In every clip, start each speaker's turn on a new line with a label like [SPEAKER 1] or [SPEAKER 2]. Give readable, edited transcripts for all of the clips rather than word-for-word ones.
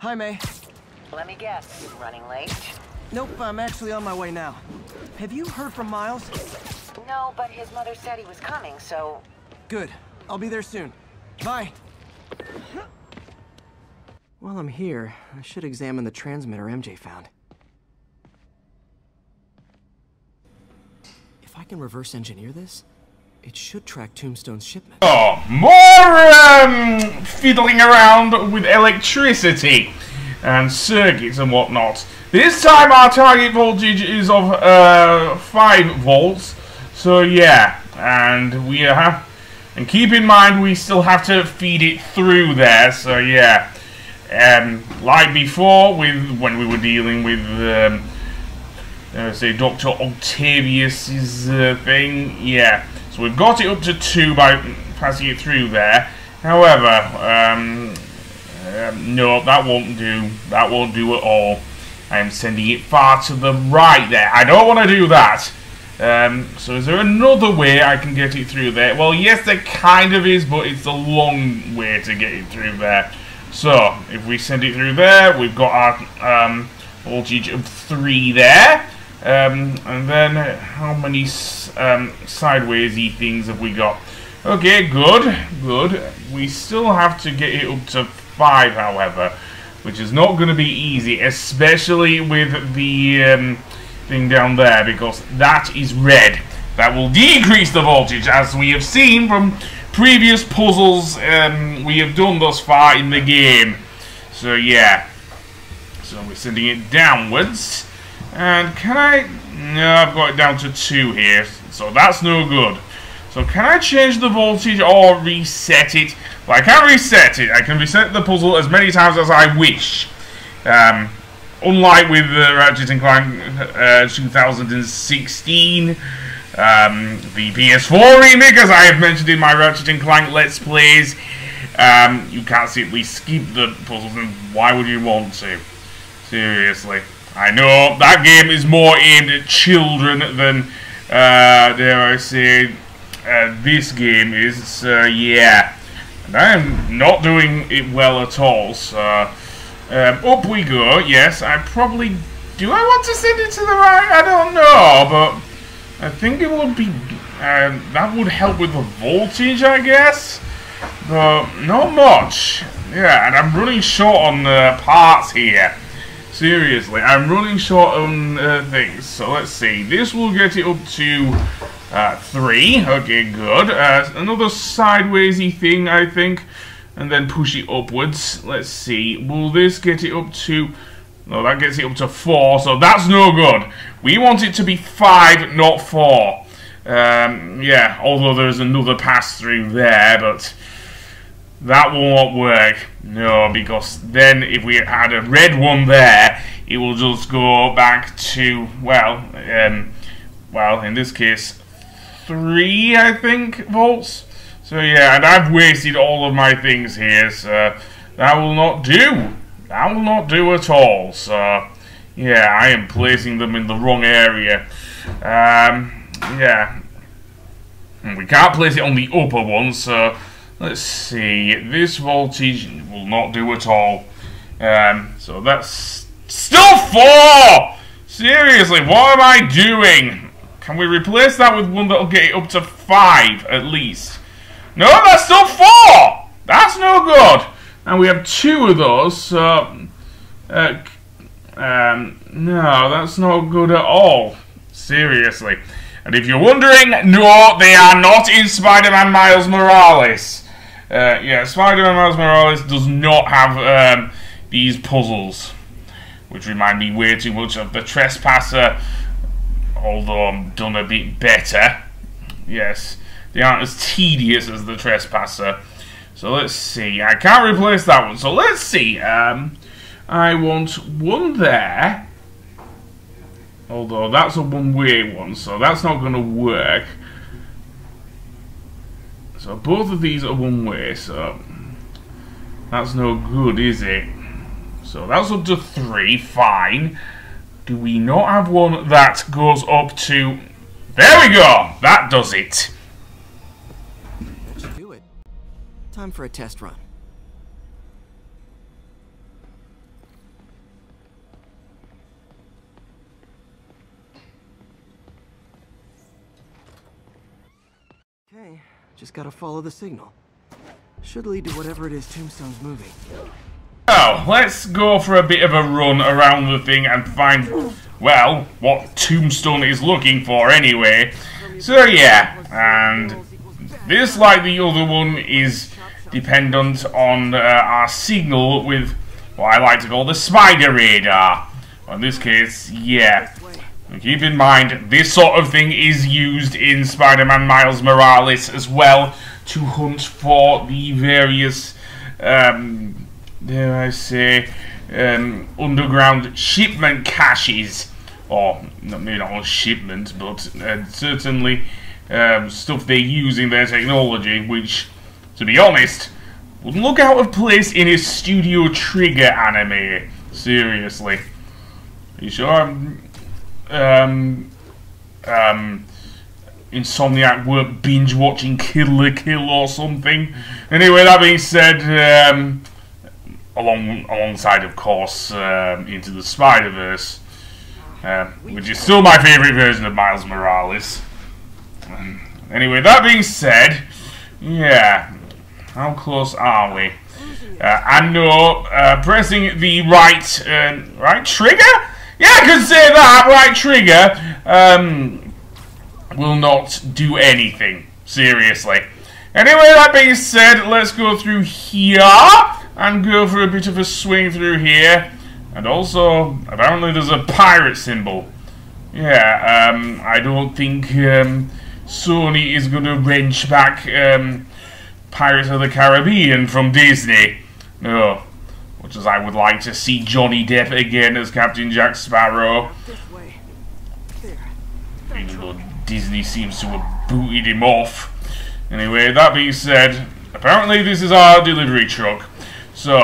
[SPEAKER 1] Hi, May.
[SPEAKER 2] Let me guess, running late?
[SPEAKER 1] Nope, I'm actually on my way now. Have you heard from Miles?
[SPEAKER 2] No, but his mother said he was coming, so...
[SPEAKER 1] Good. I'll be there soon. Bye. While I'm here, I should examine the transmitter MJ found. If I can reverse engineer this, it should track Tombstone's shipment.
[SPEAKER 3] Oh, more fiddling around with electricity and circuits and whatnot. This time our target voltage is of 5 volts. So yeah, and we have, and keep in mind we still have to feed it through there. So yeah, like before with when we were dealing with say Dr. Octavius's thing. Yeah, so we've got it up to 2 by passing it through there. However, no, that won't do. That won't do at all. I am sending it far to the right there. I don't want to do that. So is there another way I can get it through there? Well, yes, there kind of is, but it's a long way to get it through there. So, if we send it through there, we've got our voltage of 3 there. And then, how many sideways-y things have we got? Okay, good, good. We still have to get it up to 5, however, which is not going to be easy, especially with the thing down there, because that is red. That will decrease the voltage, as we have seen from previous puzzles we have done thus far in the game. So yeah, so we're sending it downwards, and can I? No, I've got it down to 2 here, so that's no good. So can I change the voltage or reset it? Well, I can't reset it. I can reset the puzzle as many times as I wish. Unlike with Ratchet & Clank 2016, the PS4 remake, as I have mentioned in my Ratchet & Clank Let's Plays, you can't simply skip the puzzles, and why would you want to? Seriously. I know that game is more aimed at children than, dare I say, this game is, so yeah. And I am not doing it well at all, so up we go. Yes, I probably... Do I want to send it to the right? I don't know, but I think it would be... that would help with the voltage, I guess. But not much. Yeah, and I'm running short on parts here. Seriously, I'm running short on things. So let's see. This will get it up to 3. Okay, good. Another sidewaysy thing, I think. And then push it upwards. Let's see. Will this get it up to... No, that gets it up to 4. So that's no good. We want it to be 5, not 4. Yeah, although there's another pass through there, but... that will not work. No, because then if we had a red one there, it will just go back to, well, well, in this case, 3, I think, volts. So yeah, and I've wasted all of my things here, so that will not do. That will not do at all. So yeah, I am placing them in the wrong area. Yeah, and we can't place it on the upper one, so let's see. This voltage will not do at all. So that's still 4! Seriously, what am I doing? Can we replace that with one that'll get it up to 5 at least? No, that's still 4! That's no good! And we have 2 of those, so... no, that's not good at all. Seriously. And if you're wondering, no, they are not in Spider-Man Miles Morales. Yeah, Spider-Man Miles Morales does not have these puzzles, which remind me way too much of the Trespasser, although I'm done a bit better. Yes, they aren't as tedious as the Trespasser. So let's see. I can't replace that one. So let's see. I want one there, although that's a one-way one, so that's not going to work. So both of these are one way, so that's no good, is it? So that's up to 3, fine. Do we not have one that goes up to... There we go! That does it.
[SPEAKER 1] Let's do it. Time for a test run. Just gotta follow the signal. Should lead to whatever it is Tombstone's moving.
[SPEAKER 3] Oh, let's go for a bit of a run around the thing and find, well, what Tombstone is looking for anyway. So yeah, and this, like the other one, is dependent on our signal with what I like to call the spider radar. In this case, yeah. And keep in mind, this sort of thing is used in Spider-Man Miles Morales as well to hunt for the various, dare I say, underground shipment caches. Or, maybe not on shipment, but certainly stuff they use in their technology, which, to be honest, wouldn't look out of place in a Studio Trigger anime. Seriously. Are you sure? Insomniac weren't binge watching Kill la Kill or something. Anyway, that being said, alongside, of course, Into the Spider-Verse, which is still my favourite version of Miles Morales. Anyway, that being said, yeah, how close are we? I know pressing the right trigger? Yeah, I could say that, right trigger, will not do anything. Seriously. Anyway, that being said, let's go through here and go for a bit of a swing through here. And also, apparently there's a pirate symbol. Yeah, I don't think Sony is going to wrench back Pirates of the Caribbean from Disney. No. Much as I would like to see Johnny Depp again as Captain Jack Sparrow. Even though Disney seems to have booted him off. Anyway, that being said, apparently this is our delivery truck. So,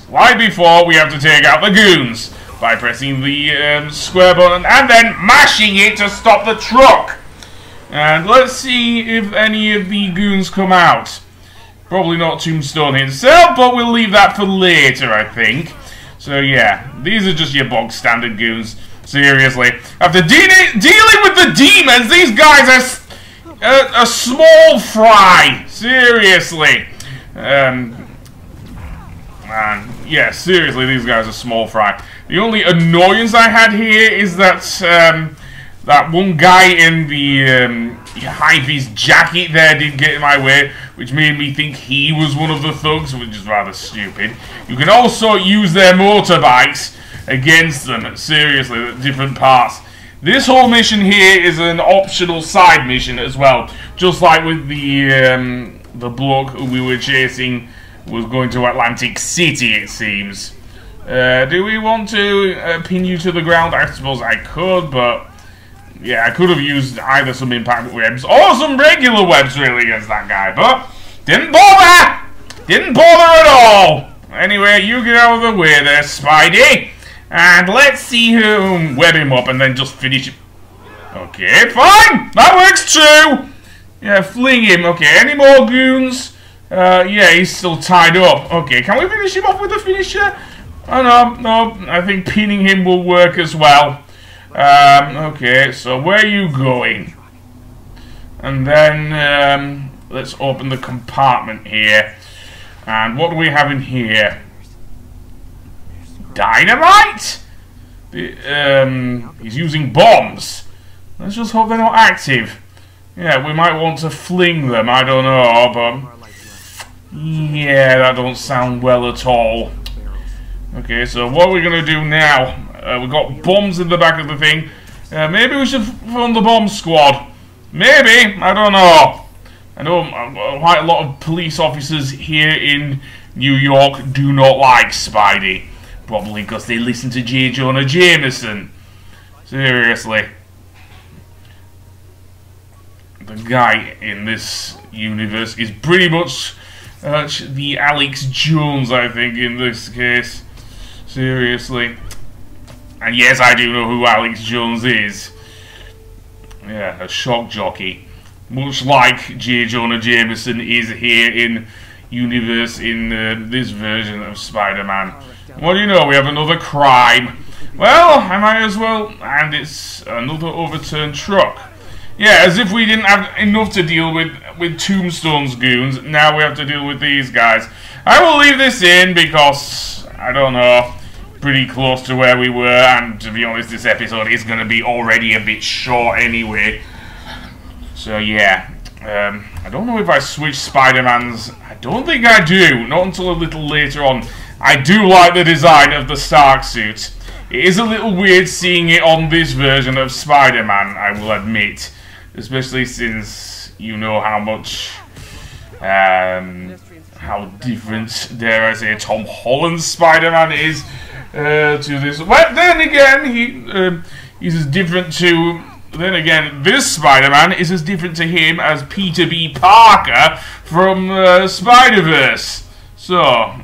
[SPEAKER 3] like before, we have to take out the goons by pressing the square button and then mashing it to stop the truck. And let's see if any of the goons come out. Probably not Tombstone himself, but we'll leave that for later, I think. So yeah, these are just your bog standard goons. Seriously, after dealing with the demons, these guys are a small fry. Seriously. Yeah, seriously, these guys are small fry. The only annoyance I had here is that that one guy in the high-vis jacket there did get in my way, which made me think he was one of the thugs, which is rather stupid. You can also use their motorbikes against them, seriously, at different parts. This whole mission here is an optional side mission as well, just like with the bloke who we were chasing was going to Atlantic City, it seems. Do we want to pin you to the ground? I suppose I could, but yeah, I could have used either some impact webs or some regular webs really against that guy, but didn't bother! Didn't bother at all! Anyway, you get out of the way there, Spidey, and let's see who web him up and then just finish it. Okay, fine! That works too! Yeah, fling him. Okay, any more goons? Yeah, he's still tied up. Okay, can we finish him off with a finisher? Oh, no, I think pinning him will work as well. Okay, so where are you going? And then, let's open the compartment here. And what do we have in here? Dynamite? He's using bombs. Let's just hope they're not active. Yeah, we might want to fling them, I don't know, but yeah, that don't sound well at all. Okay, so what are we going to do now? We've got bombs in the back of the thing. Maybe we should fund the bomb squad. Maybe, I don't know. I know quite a lot of police officers here in New York do not like Spidey. Probably because they listen to J. Jonah Jameson. Seriously. The guy in this universe is pretty much the Alex Jones, I think, in this case. Seriously. And yes, I do know who Alex Jones is. Yeah, a shock jockey. Much like J. Jonah Jameson is here in universe in this version of Spider-Man. What do you know? We have another crime. Well, I might as well. And it's another overturned truck. Yeah, as if we didn't have enough to deal with with Tombstone's goons. Now we have to deal with these guys. I will leave this in because, I don't know, pretty close to where we were, and to be honest, this episode is going to be already a bit short anyway. So yeah, I don't know if I switch Spider-Man's. I don't think I do, not until a little later on. I do like the design of the Stark suit. It is a little weird seeing it on this version of Spider-Man, I will admit. Especially since you know how much, how different, dare I say, Tom Holland's Spider-Man is to this. Well, then again, he's as different to... Then again, this Spider-Man is as different to him as Peter B. Parker from Spider-Verse. So,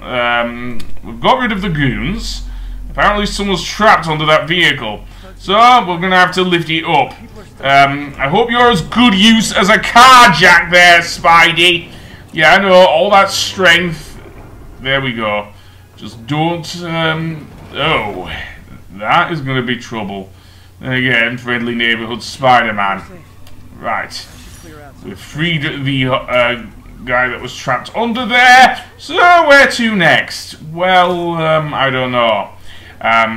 [SPEAKER 3] we've got rid of the goons. Apparently someone's trapped under that vehicle. So, we're going to have to lift it up. I hope you're as good use as a car jack there, Spidey. Yeah, I know, all that strength. There we go. Just don't, oh, that is going to be trouble. And again, friendly neighborhood Spider-Man. Right. We've freed the guy that was trapped under there. So, where to next? Well, I don't know.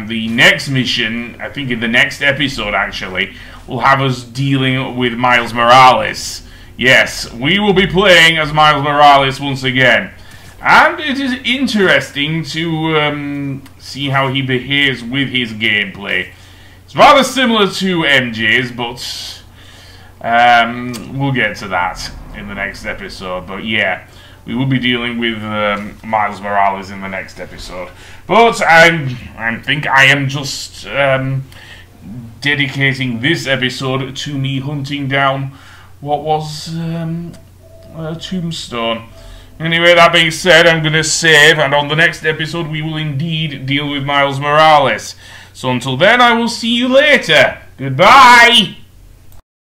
[SPEAKER 3] The next mission, I think in the next episode actually, will have us dealing with Miles Morales. Yes, we will be playing as Miles Morales once again. And it is interesting to see how he behaves with his gameplay. It's rather similar to MJ's, but we'll get to that in the next episode. But yeah, we will be dealing with Miles Morales in the next episode. But I think I am just dedicating this episode to me hunting down what was Tombstone. Anyway, that being said, I'm going to save, and on the next episode we will indeed deal with Miles Morales. So until then, I will see you later. Goodbye!